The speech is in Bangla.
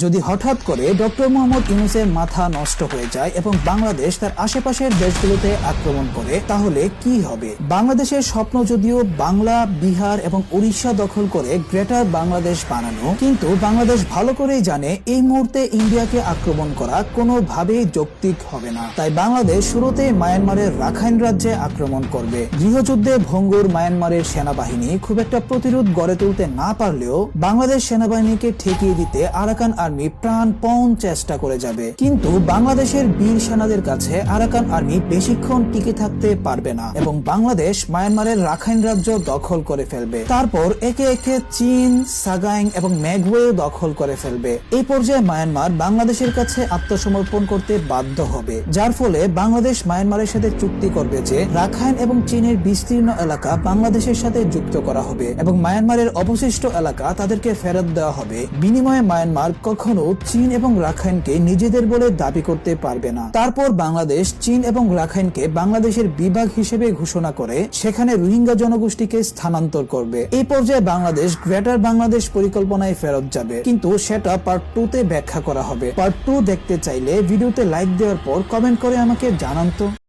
যদি হঠাৎ করে ডক্টর মোহাম্মদ ইউনূসের মাথা নষ্ট হয়ে যায় এবং বাংলাদেশ তার আশেপাশের দেশগুলোতে আক্রমণ করে, তাহলে কি হবে? বাংলাদেশের স্বপ্ন যদিও বাংলা, বিহার এবং উড়িষ্যা দখল করে গ্রেটার বাংলাদেশ বানানো, কিন্তু বাংলাদেশ ভালো করেই জানে এই মুহূর্তে ইন্ডিয়াকে আক্রমণ করা কোনোভাবেই যৌক্তিক হবে না। তাই বাংলাদেশ শুরুতেই মায়ানমারের রাখাইন রাজ্যে আক্রমণ করবে। গৃহযুদ্ধে ভঙ্গুর মায়ানমারের সেনাবাহিনী খুব একটা প্রতিরোধ গড়ে তুলতে না পারলেও বাংলাদেশ সেনাবাহিনীকে ঠেকিয়ে দিতে আরাকান আর্মি প্রাণপণ চেষ্টা করে যাবে। কিন্তু বাংলাদেশের বীর সেনাদের কাছে আরাকান আর্মি বেশিক্ষণ টিকে থাকতে পারবে না এবং বাংলাদেশ মায়ানমারের রাখাইন রাজ্য দখল করে ফেলবে। তারপর একে একে চীন, সাগাইং এবং মেঘওয়ে দখল করে ফেলবে। এই পর্যায়ে মায়ানমার বাংলাদেশের কাছে আত্মসমর্পণ করতে বাধ্য হবে, যার ফলে বাংলাদেশ মায়ানমারের সাথে চুক্তি করবে যে রাখাইন এবং চীনের বিস্তীর্ণ এলাকা বাংলাদেশের সাথে যুক্ত করা হবে এবং মায়ানমারের অবশিষ্ট এলাকা তাদেরকে ফেরত দেওয়া হবে। বিনিময়ে মায়ানমার কখনো চীন এবং রাখাইনকে নিজেদের বলে দাবি করতে পারবে না। তারপর বাংলাদেশ চীন এবং রাখাইনকে বাংলাদেশের বিভাগ হিসেবে ঘোষণা করে সেখানে রোহিঙ্গা জনগোষ্ঠীকে স্থানান্তর করবে। এই পর্যায়ে বাংলাদেশ গ্রেটার বাংলাদেশ পরিকল্পনায় ফেরত যাবে, কিন্তু সেটা পার্ট 2 তে ব্যাখ্যা করা হবে। পার্ট 2 দেখতে চাইলে ভিডিওতে লাইক দেওয়ার পর কমেন্ট করে আমাকে জানান তো।